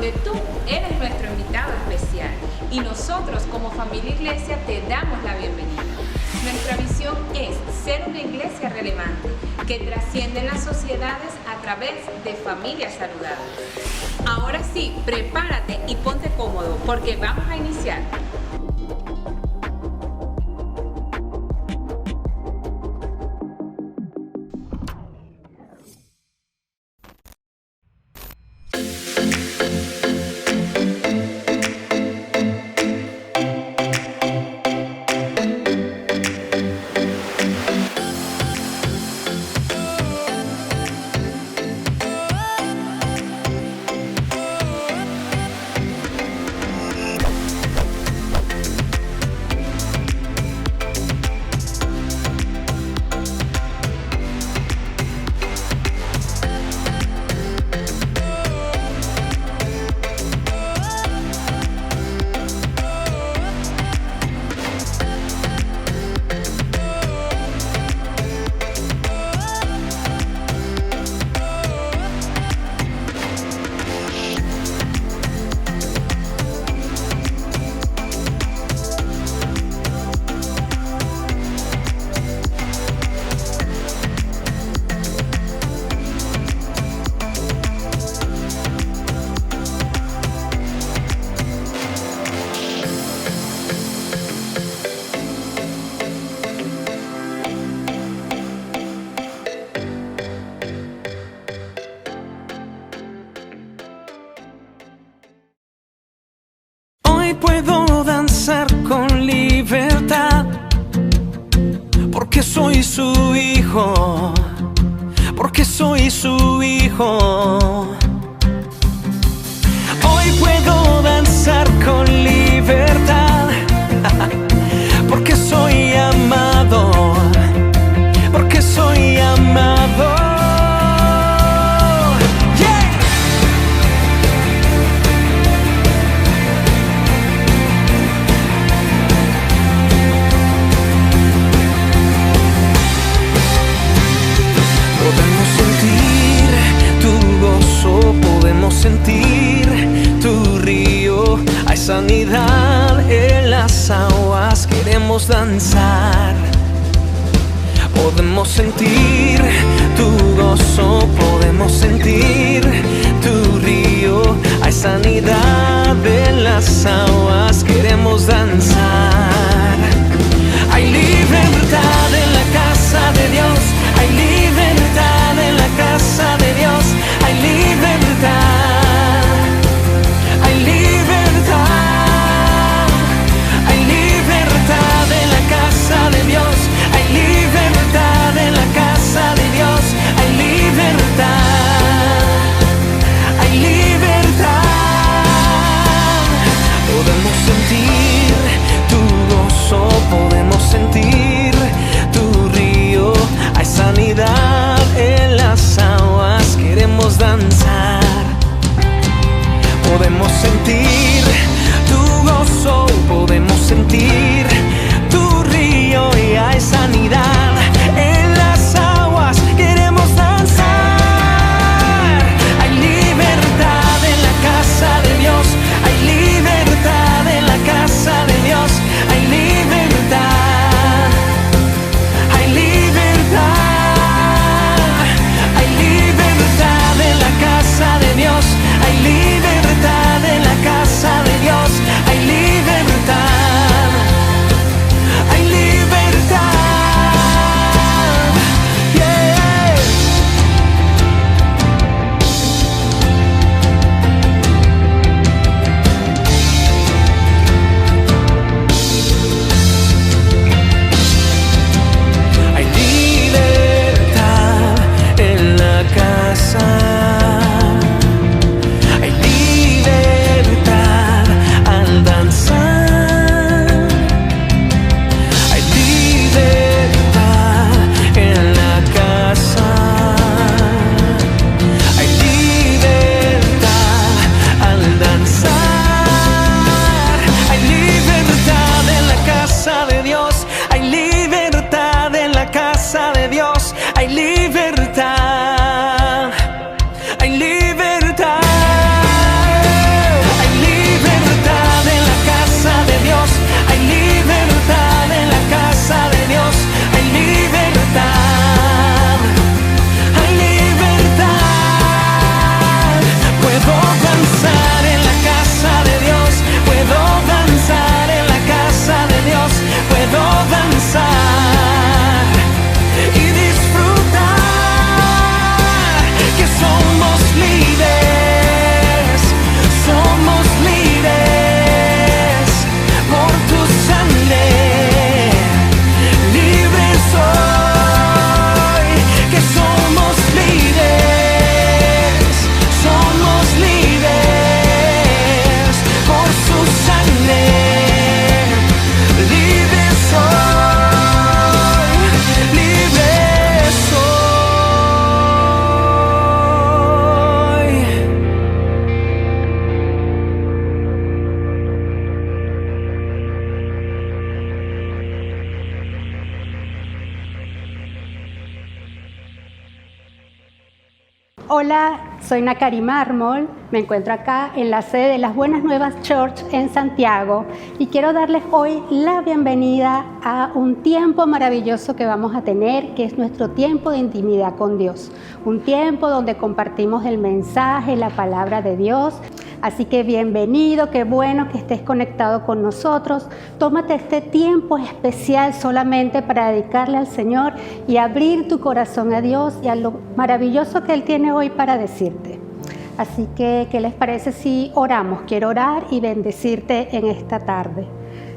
donde tú eres nuestro invitado especial y nosotros como familia Iglesia te damos la bienvenida. Nuestra visión es ser una iglesia relevante que trasciende las sociedades a través de familias saludables. Ahora sí, prepárate y ponte cómodo porque vamos a iniciar. Puedo danzar con libertad, porque soy su hijo, porque soy su hijo. Hoy puedo danzar con libertad, porque soy amado, porque soy amado. Podemos sentir tu río, hay sanidad en las aguas, queremos danzar. Podemos sentir tu gozo, podemos sentir tu río, hay sanidad en las aguas, queremos danzar. Hay libertad en la casa de Dios, hay libertad en la casa de Dios, hay libertad, hay libertad, hay libertad en la casa de Dios, hay libertad en la casa de Dios, hay libertad, hay libertad. Podemos sentir tu Hola, soy Nakari Mármol, me encuentro acá en la sede de las Buenas Nuevas Church en Santiago y quiero darles hoy la bienvenida a un tiempo maravilloso que vamos a tener, que es nuestro tiempo de intimidad con Dios. Un tiempo donde compartimos el mensaje, la palabra de Dios. Así que bienvenido, qué bueno que estés conectado con nosotros. Tómate este tiempo especial solamente para dedicarle al Señor y abrir tu corazón a Dios y a lo maravilloso que Él tiene hoy para decirte. Así que, ¿qué les parece si oramos? Quiero orar y bendecirte en esta tarde.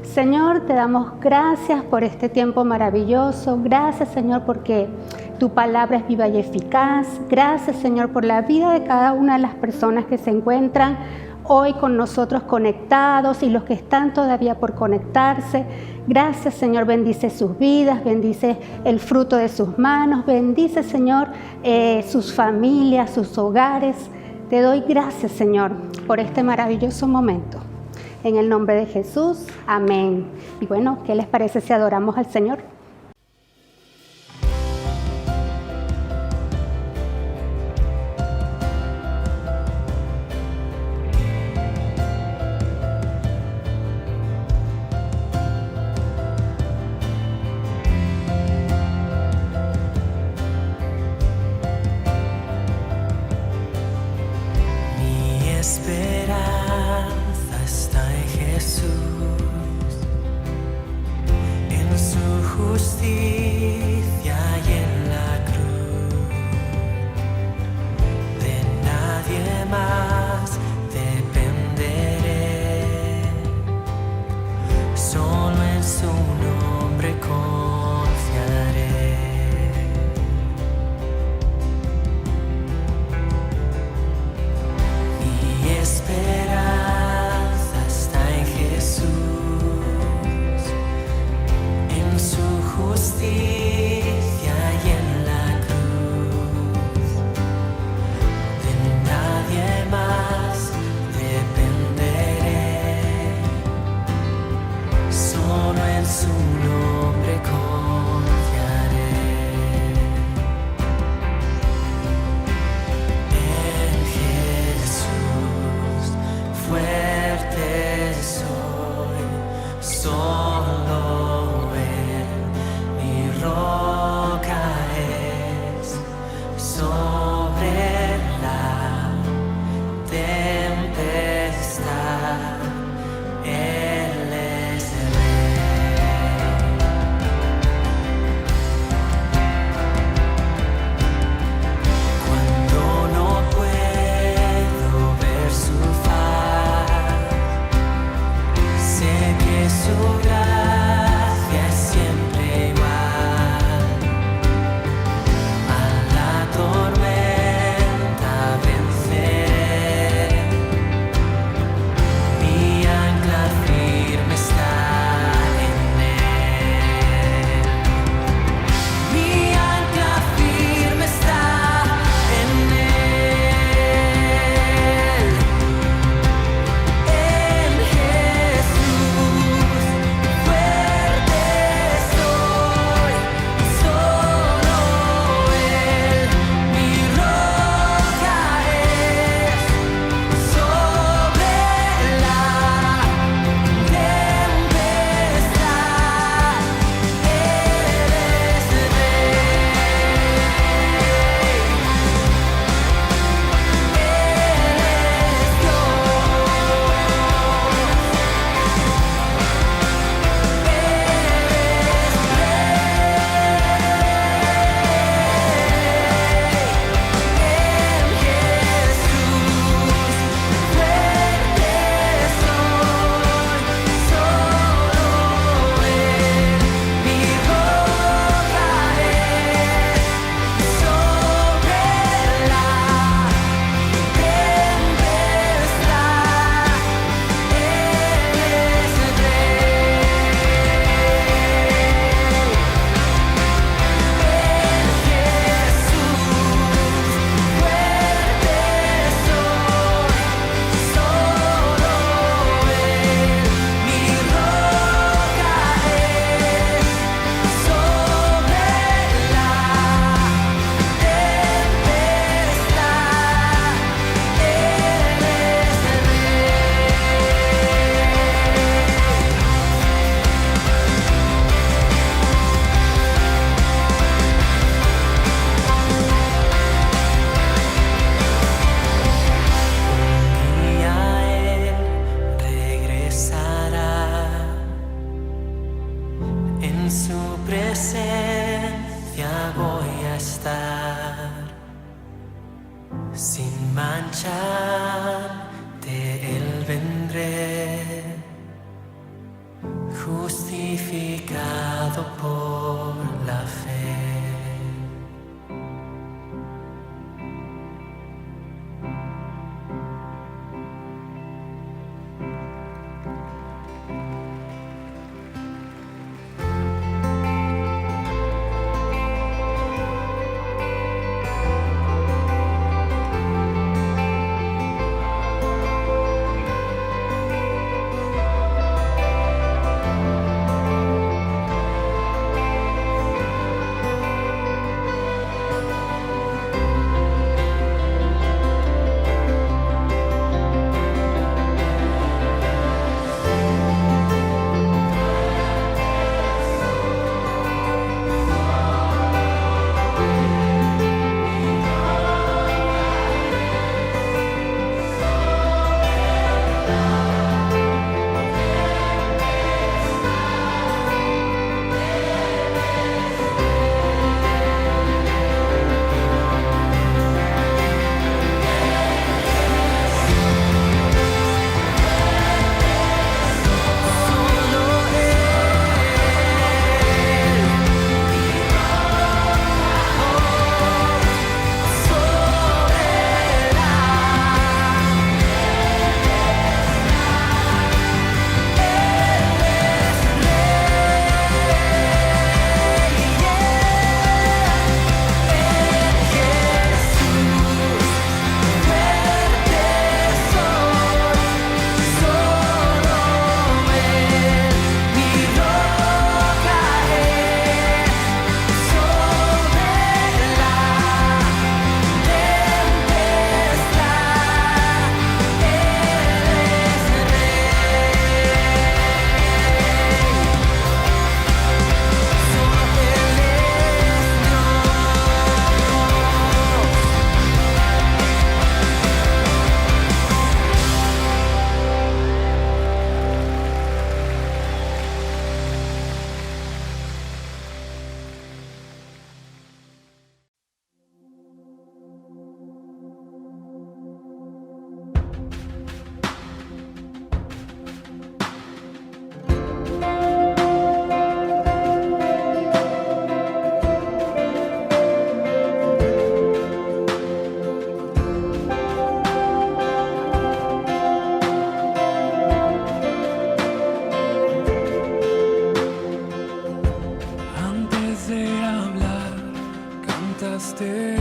Señor, te damos gracias por este tiempo maravilloso. Gracias, Señor, porque tu palabra es viva y eficaz. Gracias, Señor, por la vida de cada una de las personas que se encuentran hoy con nosotros conectados y los que están todavía por conectarse. Gracias, Señor, bendice sus vidas, bendice el fruto de sus manos, bendice, Señor, sus familias, sus hogares. Te doy gracias, Señor, por este maravilloso momento. En el nombre de Jesús, amén. Y bueno, ¿qué les parece si adoramos al Señor? Mi esperanza está en Jesús, en su justicia voy a estar sin manchar, de Él vendré, justificado por la fe.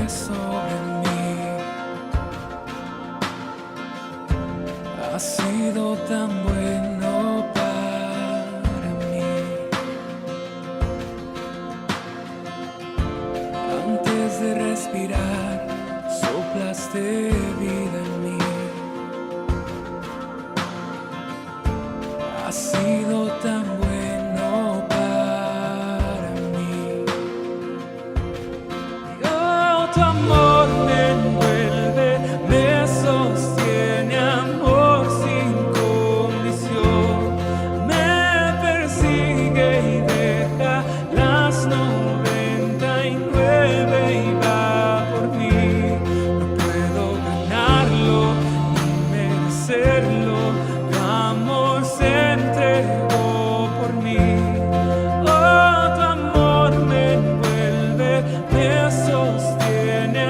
Sobre mí, has sido tan bueno para mí. Antes de respirar, soplaste vida en mí. Has sido tan bueno para mí. Tu amor me envuelve, me sostiene, amor sin condición. Me persigue y deja las 99 y va por mí. No puedo ganarlo ni merecerlo, tu amor se entregó por mí. Oh, tu amor me envuelve, me sostiene.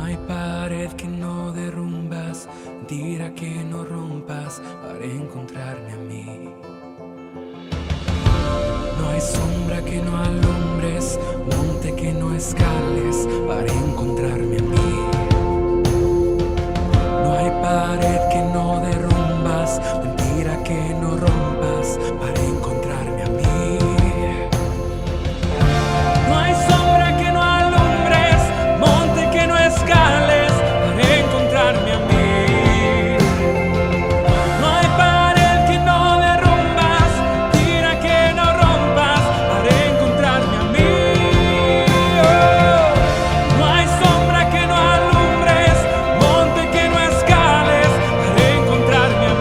No hay pared que no derrumbas, mentira que no rompas para encontrarme a mí. No hay sombra que no alumbres, monte que no escales para encontrarme a mí. No hay pared que no derrumbas, mentira que no rompas para encontrarme a mí. No hay sombra que no alumbres, monte que no escales para encontrarme a mí. No hay pared que no derrumbas, tira que no rompas para encontrarme a mí. Oh. No hay sombra que no alumbres, monte que no escales para encontrarme a mí.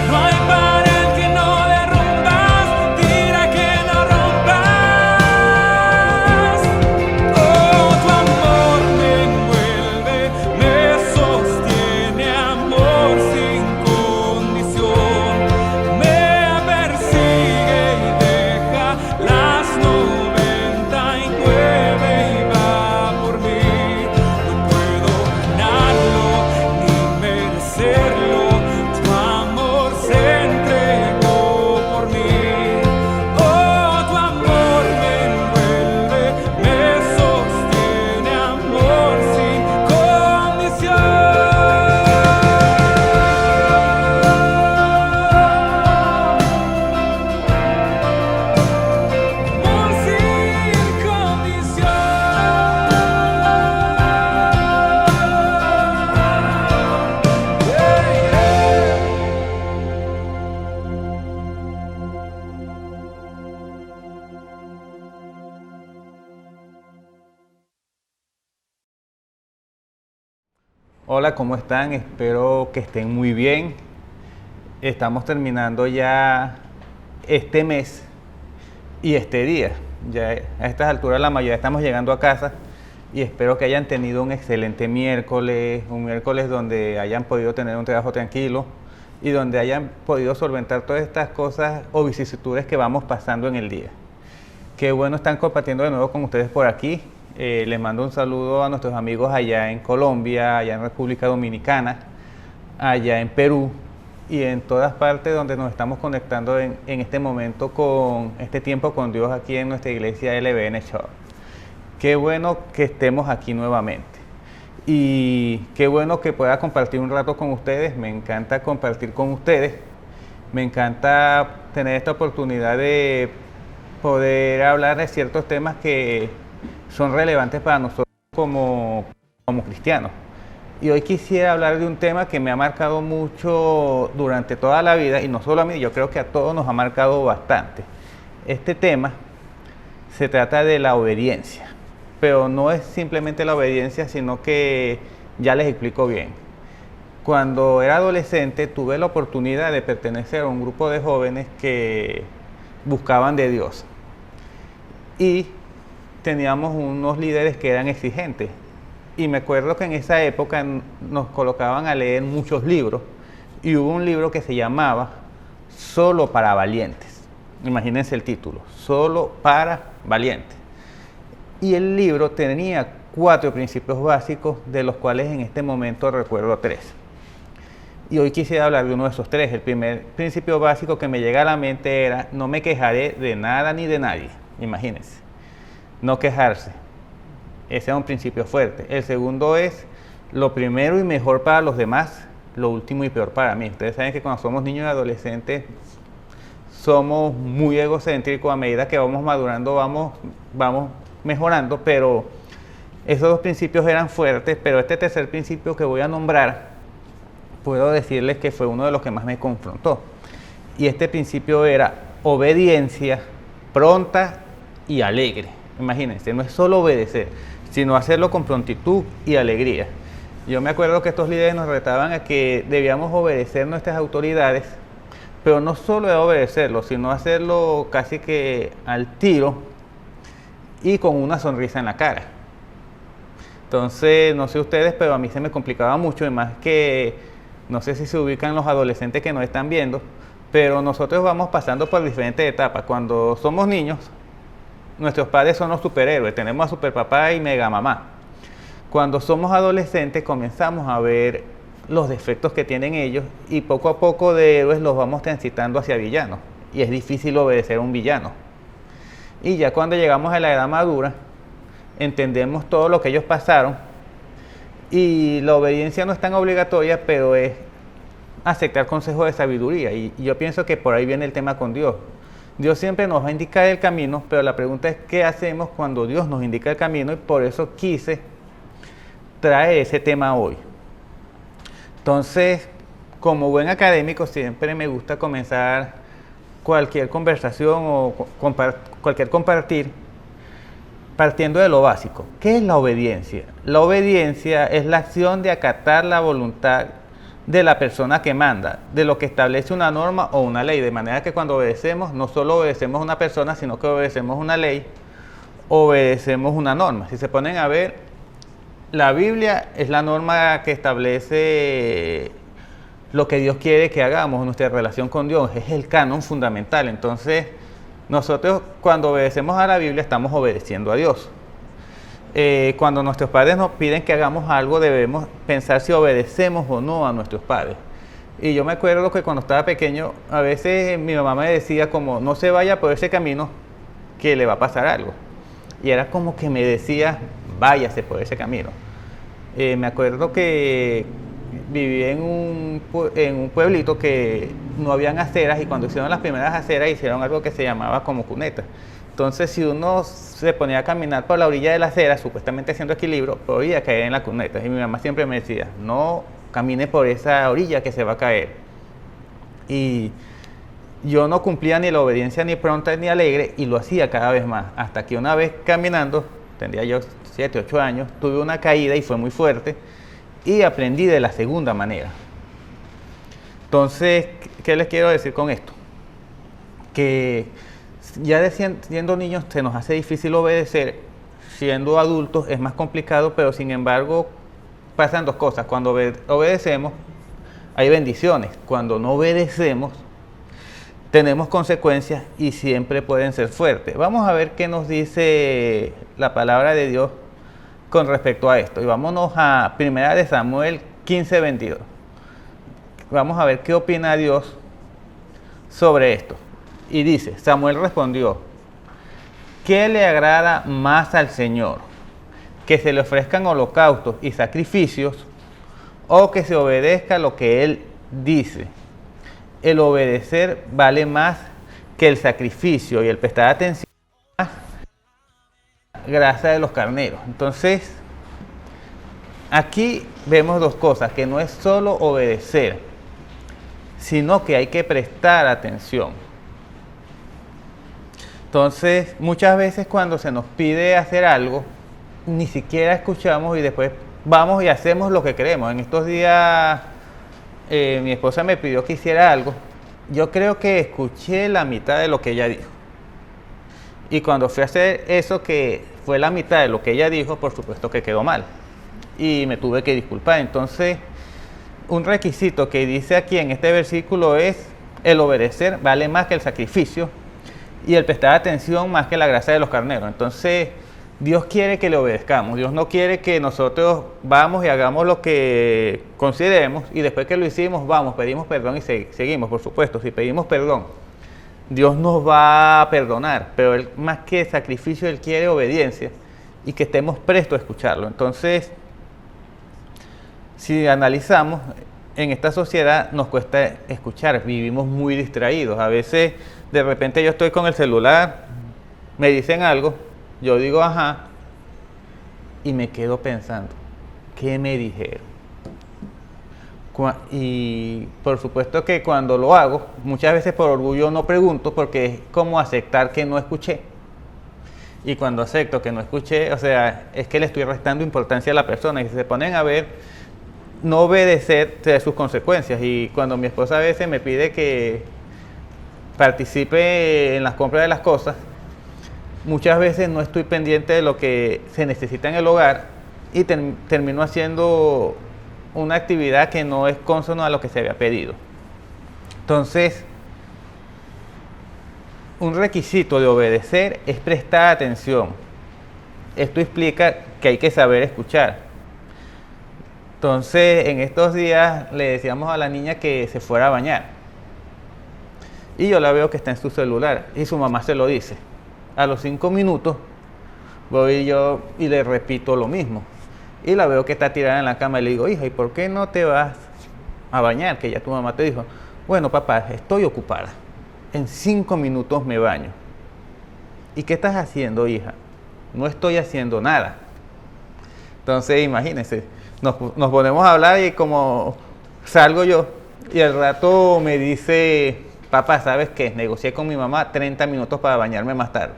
No hay pared que no derrumbas, tira que no rompas. Oh, tu amor me envuelve, me sostiene, amor sin condición. Me persigue y deja las 99 y va por mí. No puedo ganarlo ni merecerlo, tu amor se entregó por mí. Oh, tu amor me envuelve, me sostiene, amor sin condición. Amor sin condición. Hola, ¿cómo están? Espero que estén muy bien. Estamos terminando ya este mes y este día. Ya a estas alturas la mayoría estamos llegando a casa y espero que hayan tenido un excelente miércoles, un miércoles donde hayan podido tener un trabajo tranquilo y donde hayan podido solventar todas estas cosas o vicisitudes que vamos pasando en el día. Qué bueno están compartiendo de nuevo con ustedes por aquí. Les mando un saludo a nuestros amigos allá en Colombia, allá en República Dominicana, allá en Perú y en todas partes donde nos estamos conectando en este momento con este tiempo con Dios aquí en nuestra iglesia LBN Church. Qué bueno que estemos aquí nuevamente y qué bueno que pueda compartir un rato con ustedes. Me encanta compartir con ustedes, me encanta tener esta oportunidad de poder hablar de ciertos temas que son relevantes para nosotros como cristianos. Y hoy quisiera hablar de un tema que me ha marcado mucho durante toda la vida, y no solo a mí, yo creo que a todos nos ha marcado bastante. Este tema se trata de la obediencia, pero no es simplemente la obediencia, sino que ya les explico bien. Cuando era adolescente tuve la oportunidad de pertenecer a un grupo de jóvenes que buscaban de Dios. Y teníamos unos líderes que eran exigentes. Y me acuerdo que en esa época nos colocaban a leer muchos libros. Y hubo un libro que se llamaba Solo para Valientes. Imagínense el título, Solo para Valientes. Y el libro tenía 4 principios básicos, de los cuales en este momento recuerdo 3. Y hoy quisiera hablar de uno de esos 3. El primer principio básico que me llega a la mente era: no me quejaré de nada ni de nadie. Imagínense. No quejarse. Ese es un principio fuerte. El segundo es: lo primero y mejor para los demás, lo último y peor para mí. Ustedes saben que cuando somos niños y adolescentes somos muy egocéntricos. A medida que vamos madurando vamos mejorando, pero esos 2 principios eran fuertes. Pero este tercer principio que voy a nombrar, puedo decirles que fue uno de los que más me confrontó. Y este principio era obediencia pronta y alegre. Imagínense, no es solo obedecer, sino hacerlo con prontitud y alegría. Yo me acuerdo que estos líderes nos retaban a que debíamos obedecer nuestras autoridades, pero no solo de obedecerlo, sino hacerlo casi que al tiro y con una sonrisa en la cara. Entonces, no sé ustedes, pero a mí se me complicaba mucho, y más que, no sé si se ubican los adolescentes que nos están viendo, pero nosotros vamos pasando por diferentes etapas. Cuando somos niños, nuestros padres son los superhéroes, tenemos a superpapá y mega mamá. Cuando somos adolescentes comenzamos a ver los defectos que tienen ellos y poco a poco de héroes los vamos transitando hacia villanos. Y es difícil obedecer a un villano. Y ya cuando llegamos a la edad madura, entendemos todo lo que ellos pasaron y la obediencia no es tan obligatoria, pero es aceptar consejos de sabiduría. Y yo pienso que por ahí viene el tema con Dios. Dios siempre nos va a indicar el camino, pero la pregunta es qué hacemos cuando Dios nos indica el camino, y por eso quise traer ese tema hoy. Entonces, como buen académico, siempre me gusta comenzar cualquier conversación o cualquier compartir partiendo de lo básico. ¿Qué es la obediencia? La obediencia es la acción de acatar la voluntad de la persona que manda, de lo que establece una norma o una ley, de manera que cuando obedecemos, no solo obedecemos a una persona, sino que obedecemos una ley, obedecemos una norma. Si se ponen a ver, la Biblia es la norma que establece lo que Dios quiere que hagamos, nuestra relación con Dios, es el canon fundamental. Entonces, nosotros cuando obedecemos a la Biblia estamos obedeciendo a Dios. Cuando nuestros padres nos piden que hagamos algo, debemos pensar si obedecemos o no a nuestros padres. Y yo me acuerdo que cuando estaba pequeño, a veces mi mamá me decía como, no se vaya por ese camino, que le va a pasar algo. Y era como que me decía, váyase por ese camino. Me acuerdo que viví en un pueblito que no habían aceras, y cuando hicieron las primeras aceras hicieron algo que se llamaba como cuneta. Entonces, si uno se ponía a caminar por la orilla de la acera, supuestamente haciendo equilibrio, podía caer en la cuneta. Y mi mamá siempre me decía, no camine por esa orilla que se va a caer. Y yo no cumplía ni la obediencia ni pronta ni alegre, y lo hacía cada vez más. Hasta que una vez caminando, tendría yo 7, 8 años, tuve una caída y fue muy fuerte, y aprendí de la segunda manera. Entonces, ¿qué les quiero decir con esto? Que ya siendo niños se nos hace difícil obedecer, siendo adultos es más complicado, pero sin embargo pasan dos cosas. Cuando obedecemos hay bendiciones, cuando no obedecemos tenemos consecuencias y siempre pueden ser fuertes. Vamos a ver qué nos dice la palabra de Dios con respecto a esto. Y vámonos a 1 de Samuel 15:22. Vamos a ver qué opina Dios sobre esto. Y dice, Samuel respondió, ¿qué le agrada más al Señor? ¿Que se le ofrezcan holocaustos y sacrificios, o que se obedezca lo que Él dice? El obedecer vale más que el sacrificio, y el prestar atención más grasa de los carneros. Entonces, aquí vemos dos cosas, que no es solo obedecer, sino que hay que prestar atención. Entonces, muchas veces cuando se nos pide hacer algo, ni siquiera escuchamos y después vamos y hacemos lo que queremos. En estos días, mi esposa me pidió que hiciera algo. Yo creo que escuché la mitad de lo que ella dijo. Y cuando fui a hacer eso, que fue la mitad de lo que ella dijo, por supuesto que quedó mal. Y me tuve que disculpar. Entonces, un requisito que dice aquí en este versículo es, el obedecer vale más que el sacrificio, y el prestar atención más que la grasa de los carneros. Entonces, Dios quiere que le obedezcamos. Dios no quiere que nosotros vamos y hagamos lo que consideremos, y después que lo hicimos, vamos, pedimos perdón y seguimos, por supuesto. Si pedimos perdón, Dios nos va a perdonar, pero Él, más que sacrificio, Él quiere obediencia y que estemos prestos a escucharlo. Entonces, si analizamos, en esta sociedad nos cuesta escuchar, vivimos muy distraídos. A veces, de repente yo estoy con el celular, me dicen algo, yo digo ajá, y me quedo pensando, ¿qué me dijeron? Y por supuesto que cuando lo hago, muchas veces por orgullo no pregunto, porque es como aceptar que no escuché. Y cuando acepto que no escuché, o sea, es que le estoy restando importancia a la persona, y se ponen a ver, no obedecer trae sus consecuencias. Y cuando mi esposa a veces me pide que participe en las compras de las cosas, muchas veces no estoy pendiente de lo que se necesita en el hogar, y termino haciendo una actividad que no es consono a lo que se había pedido. Entonces, un requisito de obedecer es prestar atención. Esto explica que hay que saber escuchar. Entonces, en estos días le decíamos a la niña que se fuera a bañar. Y yo la veo que está en su celular y su mamá se lo dice. A los 5 minutos voy yo y le repito lo mismo. Y la veo que está tirada en la cama y le digo, hija, ¿y por qué no te vas a bañar? Que ya tu mamá te dijo, bueno, papá, estoy ocupada. En 5 minutos me baño. ¿Y qué estás haciendo, hija? No estoy haciendo nada. Entonces, imagínense, nos ponemos a hablar y como salgo yo y al rato me dice, papá, ¿sabes qué? Negocié con mi mamá 30 minutos para bañarme más tarde.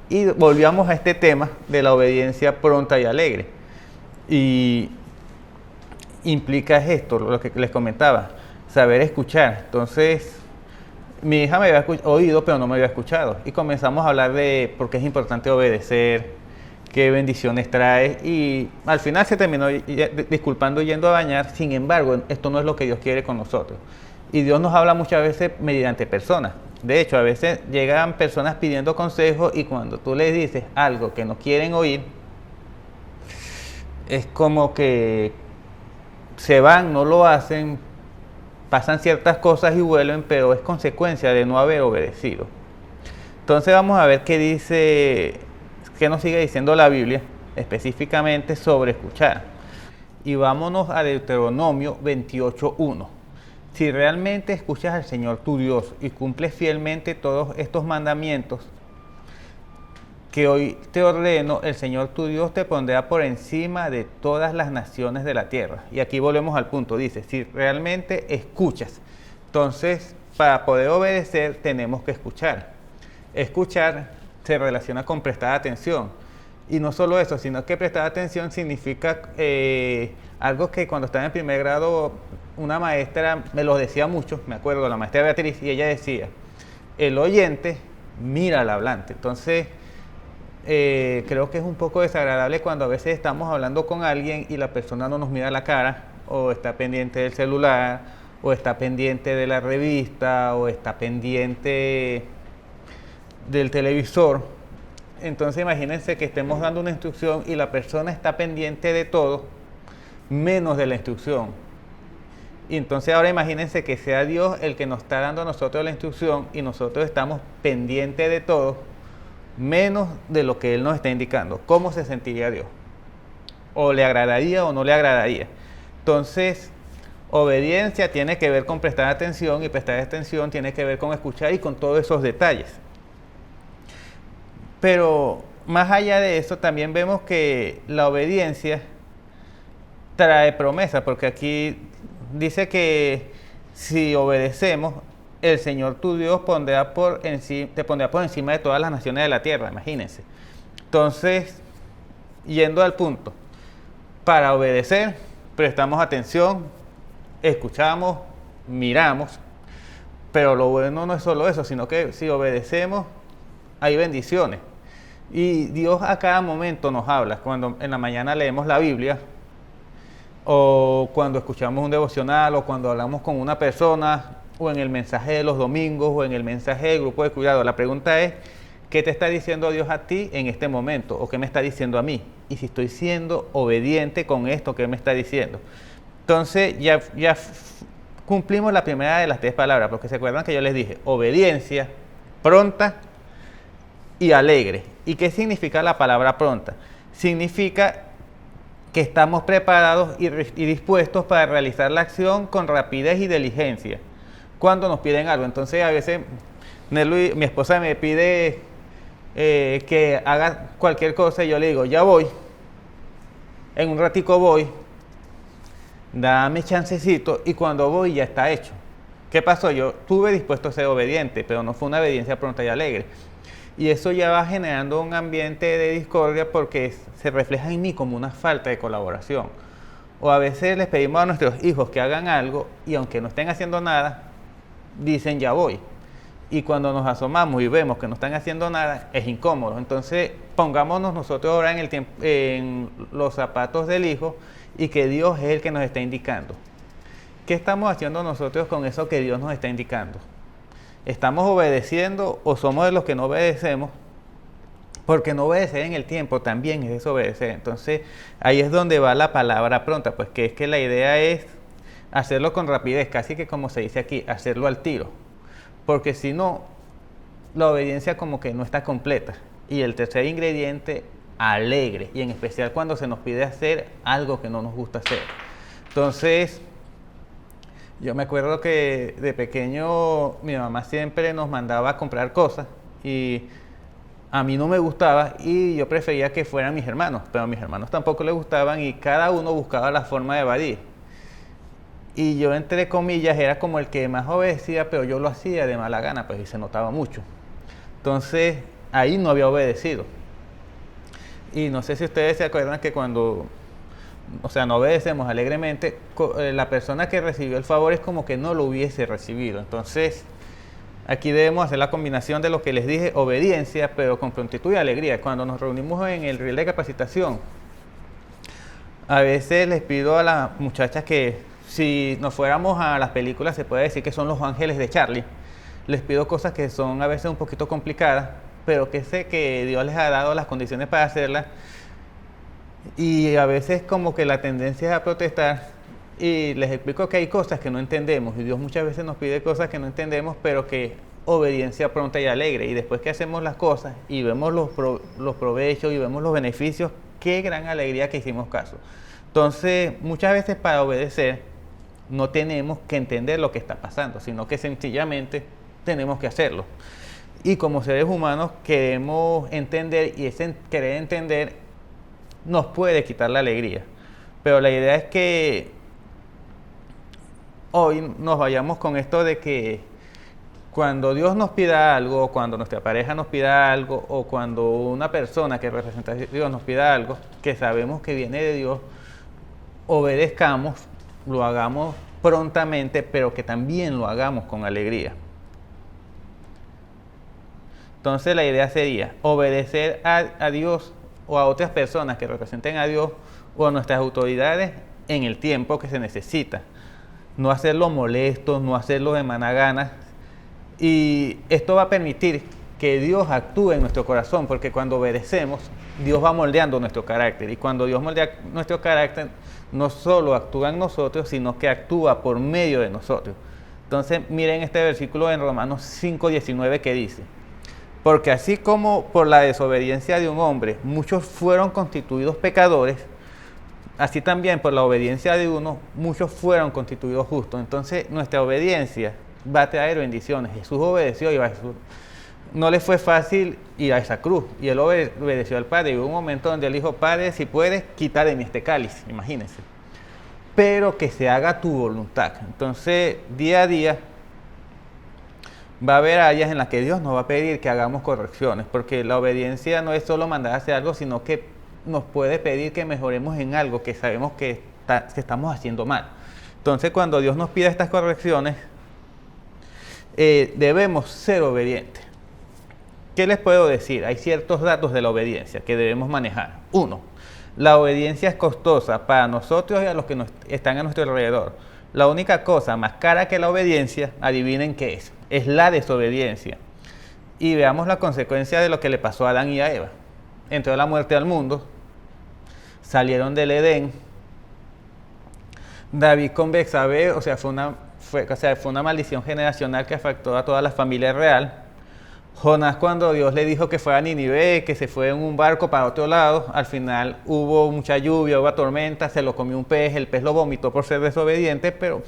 Y volvíamos a este tema de la obediencia pronta y alegre. Y implica esto, lo que les comentaba, saber escuchar. Entonces, mi hija me había oído, pero no me había escuchado. Y comenzamos a hablar de por qué es importante obedecer, qué bendiciones trae. Y al final se terminó disculpando yendo a bañar. Sin embargo, esto no es lo que Dios quiere con nosotros. Y Dios nos habla muchas veces mediante personas. De hecho, a veces llegan personas pidiendo consejos y cuando tú les dices algo que no quieren oír, es como que se van, no lo hacen, pasan ciertas cosas y vuelven, pero es consecuencia de no haber obedecido. Entonces vamos a ver qué dice, qué nos sigue diciendo la Biblia, específicamente sobre escuchar. Y vámonos a Deuteronomio 28:1. Si realmente escuchas al Señor tu Dios y cumples fielmente todos estos mandamientos que hoy te ordeno, el Señor tu Dios te pondrá por encima de todas las naciones de la tierra. Y aquí volvemos al punto, dice, si realmente escuchas. Entonces, para poder obedecer tenemos que escuchar. Escuchar se relaciona con prestar atención. Y no solo eso, sino que prestar atención significa algo que cuando estaba en primer grado una maestra me lo decía mucho, me acuerdo, la maestra Beatriz, y ella decía, el oyente mira al hablante. Entonces, creo que es un poco desagradable cuando a veces estamos hablando con alguien y la persona no nos mira a la cara, o está pendiente del celular, o está pendiente de la revista, o está pendiente del televisor. Entonces imagínense que estemos dando una instrucción y la persona está pendiente de todo, menos de la instrucción. Y entonces ahora imagínense que sea Dios el que nos está dando a nosotros la instrucción y nosotros estamos pendientes de todo, menos de lo que Él nos está indicando. ¿Cómo se sentiría Dios? ¿O le agradaría o no le agradaría? Entonces, obediencia tiene que ver con prestar atención y prestar atención tiene que ver con escuchar y con todos esos detalles. Pero más allá de eso, también vemos que la obediencia trae promesa, porque aquí dice que si obedecemos, el Señor tu Dios te pondrá por encima de todas las naciones de la tierra, imagínense. Entonces, yendo al punto, para obedecer, prestamos atención, escuchamos, miramos, pero lo bueno no es solo eso, sino que si obedecemos, hay bendiciones. Y Dios a cada momento nos habla. Cuando en la mañana leemos la Biblia, o cuando escuchamos un devocional, o cuando hablamos con una persona, o en el mensaje de los domingos, o en el mensaje del grupo de cuidado. La pregunta es, ¿qué te está diciendo Dios a ti en este momento? ¿O qué me está diciendo a mí? Y si estoy siendo obediente con esto que me está diciendo. Entonces ya cumplimos la primera de las 3 palabras, porque se acuerdan que yo les dije, obediencia, pronta y alegre. ¿Y qué significa la palabra pronta? Significa que estamos preparados y dispuestos para realizar la acción con rapidez y diligencia cuando nos piden algo. Entonces a veces mi esposa me pide que haga cualquier cosa y yo le digo, ya voy, en un ratico voy, dame chancecito, y cuando voy ya está hecho. ¿Qué pasó? Yo estuve dispuesto a ser obediente, pero no fue una obediencia pronta y alegre. Y eso ya va generando un ambiente de discordia porque se refleja en mí como una falta de colaboración. O a veces les pedimos a nuestros hijos que hagan algo y aunque no estén haciendo nada, dicen ya voy. Y cuando nos asomamos y vemos que no están haciendo nada, es incómodo. Entonces pongámonos nosotros ahora en los zapatos del hijo y que Dios es el que nos está indicando. ¿Qué estamos haciendo nosotros con eso que Dios nos está indicando? ¿Estamos obedeciendo o somos de los que no obedecemos? Porque no obedecer en el tiempo también es desobedecer. Entonces, ahí es donde va la palabra pronta, pues que es que la idea es hacerlo con rapidez, casi que como se dice aquí, hacerlo al tiro. Porque si no, la obediencia como que no está completa. Y el tercer ingrediente, alegre, y en especial cuando se nos pide hacer algo que no nos gusta hacer. Entonces, yo me acuerdo que de pequeño mi mamá siempre nos mandaba a comprar cosas y a mí no me gustaba y yo prefería que fueran mis hermanos, pero a mis hermanos tampoco les gustaban y cada uno buscaba la forma de evadir. Y yo, entre comillas, era como el que más obedecía, pero yo lo hacía de mala gana, pues, y se notaba mucho. Entonces, ahí no había obedecido. Y no sé si ustedes se acuerdan que cuando, o sea, no obedecemos alegremente, la persona que recibió el favor es como que no lo hubiese recibido. Entonces, aquí debemos hacer la combinación de lo que les dije, obediencia, pero con prontitud y alegría. Cuando nos reunimos en el reel de capacitación, a veces les pido a las muchachas que si nos fuéramos a las películas, se puede decir que son los ángeles de Charlie. Les pido cosas que son a veces un poquito complicadas, pero que sé que Dios les ha dado las condiciones para hacerlas. Y a veces como que la tendencia es a protestar y les explico que hay cosas que no entendemos y Dios muchas veces nos pide cosas que no entendemos, pero que obediencia pronta y alegre. Y después que hacemos las cosas y vemos los provechos y vemos los beneficios, qué gran alegría que hicimos caso. Entonces, muchas veces para obedecer no tenemos que entender lo que está pasando, sino que sencillamente tenemos que hacerlo. Y como seres humanos queremos entender, y ese querer entender nos puede quitar la alegría. Pero la idea es que hoy nos vayamos con esto de que cuando Dios nos pida algo, cuando nuestra pareja nos pida algo, o cuando una persona que representa a Dios nos pida algo, que sabemos que viene de Dios, obedezcamos, lo hagamos prontamente, pero que también lo hagamos con alegría. Entonces la idea sería obedecer a Dios o a otras personas que representen a Dios o a nuestras autoridades en el tiempo que se necesita. No hacerlo molesto, no hacerlo de mala gana. Y esto va a permitir que Dios actúe en nuestro corazón, porque cuando obedecemos, Dios va moldeando nuestro carácter. Y cuando Dios moldea nuestro carácter, no solo actúa en nosotros, sino que actúa por medio de nosotros. Entonces, miren este versículo en Romanos 5:19 que dice: porque así como por la desobediencia de un hombre muchos fueron constituidos pecadores, así también por la obediencia de uno muchos fueron constituidos justos. Entonces, nuestra obediencia va a traer bendiciones. Jesús obedeció y no le fue fácil ir a esa cruz, y él obedeció al Padre. Y hubo un momento donde él dijo: Padre, si puedes, quita de mí este cáliz, imagínense, pero que se haga tu voluntad. Entonces, día a día va a haber áreas en las que Dios nos va a pedir que hagamos correcciones, porque la obediencia no es solo mandar a hacer algo, sino que nos puede pedir que mejoremos en algo que sabemos que estamos haciendo mal. Entonces, cuando Dios nos pide estas correcciones, debemos ser obedientes. ¿Qué les puedo decir? Hay ciertos datos de la obediencia que debemos manejar. 1. La obediencia es costosa para nosotros y a los que están a nuestro alrededor. La única cosa más cara que la obediencia, adivinen qué es la desobediencia. Y veamos la consecuencia de lo que le pasó a Adán y a Eva. Entró la muerte al mundo, salieron del Edén. David con Betsabé, fue una maldición generacional que afectó a toda la familia real. Jonás, cuando Dios le dijo que fuera a Nínive, que se fue en un barco para otro lado, al final hubo mucha lluvia, hubo tormenta, se lo comió un pez, el pez lo vomitó por ser desobediente, pero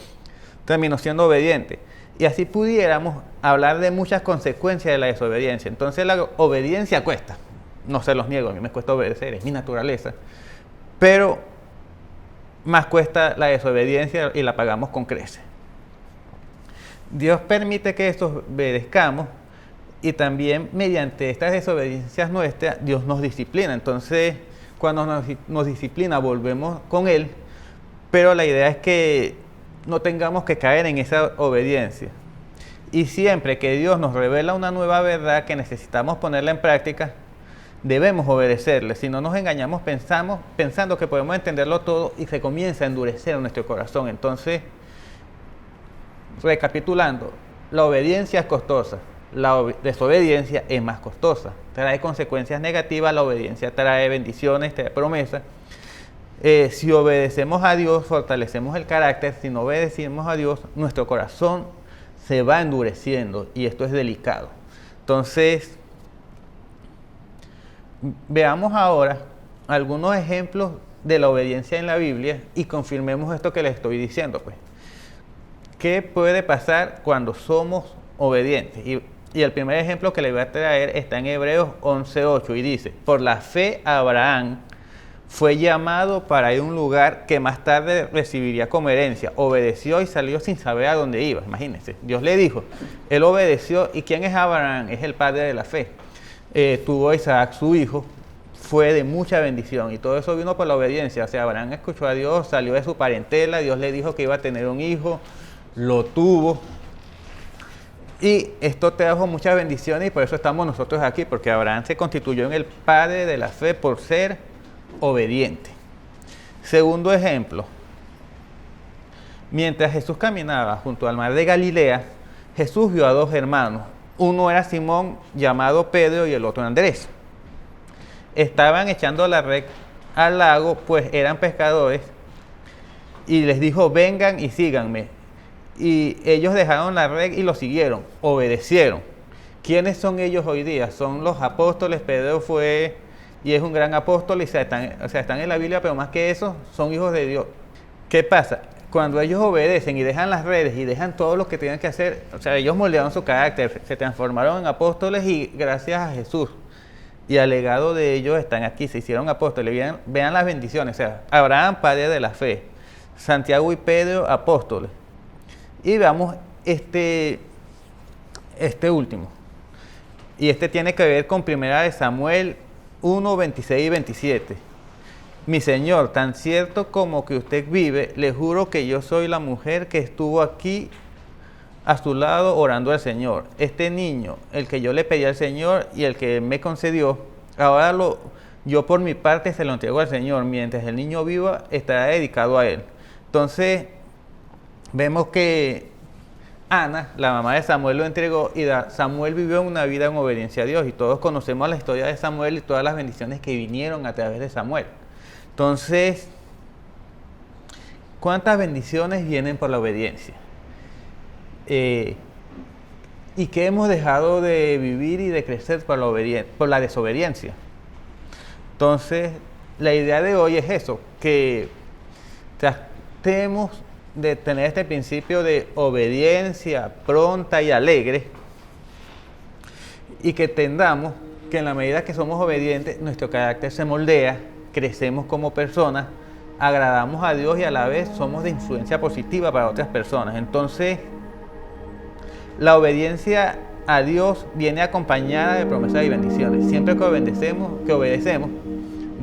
terminó siendo obediente. Y así pudiéramos hablar de muchas consecuencias de la desobediencia. Entonces la obediencia cuesta, no se los niego, a mí me cuesta obedecer, es mi naturaleza, pero más cuesta la desobediencia y la pagamos con creces. Dios permite que desobedezcamos, y también mediante estas desobediencias nuestras, Dios nos disciplina. Entonces, cuando nos disciplina, volvemos con Él, pero la idea es que no tengamos que caer en esa obediencia. Y siempre que Dios nos revela una nueva verdad que necesitamos ponerla en práctica, debemos obedecerle. Si no nos engañamos pensando que podemos entenderlo todo y se comienza a endurecer nuestro corazón. Entonces, recapitulando, la obediencia es costosa, la desobediencia es más costosa, trae consecuencias negativas, la obediencia trae bendiciones, trae promesas. Si obedecemos a Dios, fortalecemos el carácter. Si no obedecemos a Dios, nuestro corazón se va endureciendo y esto es delicado. Entonces, veamos ahora algunos ejemplos de la obediencia en la Biblia y confirmemos esto que les estoy diciendo, pues. ¿Qué puede pasar cuando somos obedientes? Y el primer ejemplo que les voy a traer está en Hebreos 11:8 y dice: por la fe Abraham fue llamado para ir a un lugar que más tarde recibiría como herencia. Obedeció y salió sin saber a dónde iba. Imagínense, Dios le dijo, él obedeció. ¿Y quién es Abraham? Es el padre de la fe. Tuvo a Isaac, su hijo, fue de mucha bendición y todo eso vino por la obediencia. O sea, Abraham escuchó a Dios, salió de su parentela, Dios le dijo que iba a tener un hijo, lo tuvo. Y esto trajo muchas bendiciones y por eso estamos nosotros aquí, porque Abraham se constituyó en el padre de la fe por ser obediente. Segundo ejemplo, mientras Jesús caminaba junto al mar de Galilea, Jesús vio a dos hermanos. Uno era Simón, llamado Pedro, y el otro Andrés. Estaban echando la red al lago, pues eran pescadores, y les dijo: vengan y síganme. Y ellos dejaron la red y lo siguieron, obedecieron. ¿Quiénes son ellos hoy día? Son los apóstoles. Pedro fue y es un gran apóstol y están en la Biblia, pero más que eso, son hijos de Dios. ¿Qué pasa? Cuando ellos obedecen y dejan las redes y dejan todo lo que tienen que hacer, o sea, ellos moldearon su carácter, se transformaron en apóstoles y gracias a Jesús y al legado de ellos están aquí, se hicieron apóstoles. Vean las bendiciones, o sea, Abraham, padre de la fe, Santiago y Pedro, apóstoles. Y veamos este último. Y este tiene que ver con 1 Samuel 1, 26 y 27. Mi señor, tan cierto como que usted vive, le juro que yo soy la mujer que estuvo aquí a su lado orando al Señor. Este niño, el que yo le pedí al Señor y el que me concedió, ahora yo por mi parte se lo entrego al Señor. Mientras el niño viva, estará dedicado a él. Entonces, vemos que Ana, la mamá de Samuel, lo entregó y Samuel vivió una vida en obediencia a Dios. Y todos conocemos la historia de Samuel y todas las bendiciones que vinieron a través de Samuel. Entonces, ¿cuántas bendiciones vienen por la obediencia? ¿Y qué hemos dejado de vivir y de crecer por la desobediencia? Entonces, la idea de hoy es eso, que tratemos de tener este principio de obediencia pronta y alegre y que entendamos que en la medida que somos obedientes, nuestro carácter se moldea, crecemos como personas, agradamos a Dios y a la vez somos de influencia positiva para otras personas. Entonces, la obediencia a Dios viene acompañada de promesas y bendiciones. Siempre que obedecemos,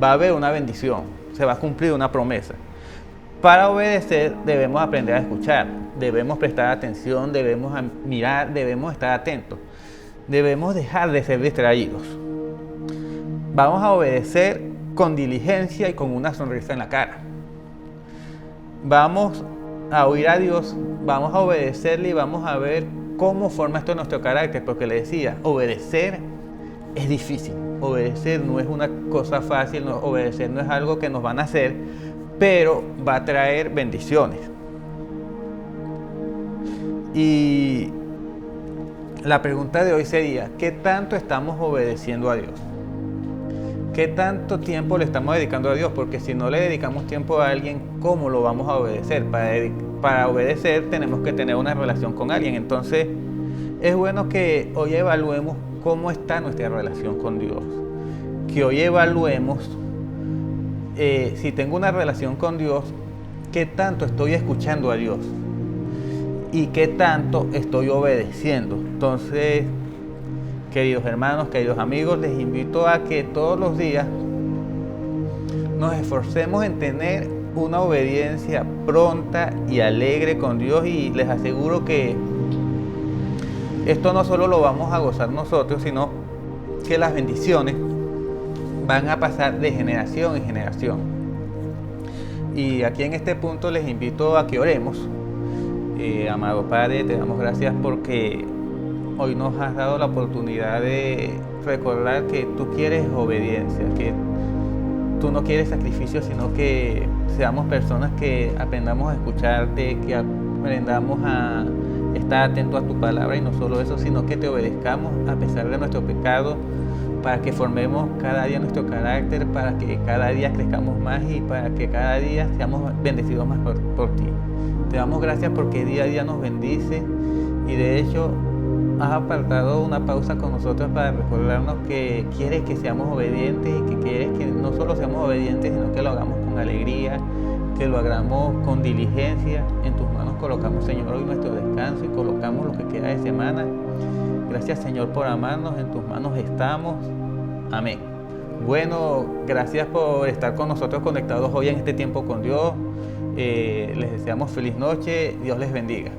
va a haber una bendición, se va a cumplir una promesa. Para obedecer debemos aprender a escuchar, debemos prestar atención, debemos mirar, debemos estar atentos, debemos dejar de ser distraídos. Vamos a obedecer con diligencia y con una sonrisa en la cara. Vamos a oír a Dios, vamos a obedecerle y vamos a ver cómo forma esto nuestro carácter, porque le decía, obedecer es difícil, obedecer no es una cosa fácil, obedecer no es algo que nos van a hacer, pero va a traer bendiciones. Y la pregunta de hoy sería, ¿qué tanto estamos obedeciendo a Dios? ¿Qué tanto tiempo le estamos dedicando a Dios? Porque si no le dedicamos tiempo a alguien, ¿cómo lo vamos a obedecer? Para obedecer tenemos que tener una relación con alguien. Entonces, es bueno que hoy evaluemos cómo está nuestra relación con Dios. Que hoy evaluemos si tengo una relación con Dios, ¿qué tanto estoy escuchando a Dios? ¿Y qué tanto estoy obedeciendo? Entonces, queridos hermanos, queridos amigos, les invito a que todos los días nos esforcemos en tener una obediencia pronta y alegre con Dios, y les aseguro que esto no solo lo vamos a gozar nosotros, sino que las bendiciones van a pasar de generación en generación. Y aquí en este punto les invito a que oremos Amado Padre, te damos gracias porque hoy nos has dado la oportunidad de recordar que tú quieres obediencia, que tú no quieres sacrificio, sino que seamos personas que aprendamos a escucharte, que aprendamos a estar atentos a tu palabra, y no solo eso, sino que te obedezcamos a pesar de nuestro pecado, para que formemos cada día nuestro carácter, para que cada día crezcamos más y para que cada día seamos bendecidos más por ti. Te damos gracias porque día a día nos bendice, y de hecho has apartado una pausa con nosotros para recordarnos que quieres que seamos obedientes, y que quieres que no solo seamos obedientes, sino que lo hagamos con alegría, que lo hagamos con diligencia. En tus manos colocamos, Señor, hoy nuestro descanso y colocamos lo que queda de semana. Gracias, Señor, por amarnos. En tus manos estamos. Amén. Bueno, gracias por estar con nosotros conectados hoy en este tiempo con Dios. Les deseamos feliz noche. Dios les bendiga.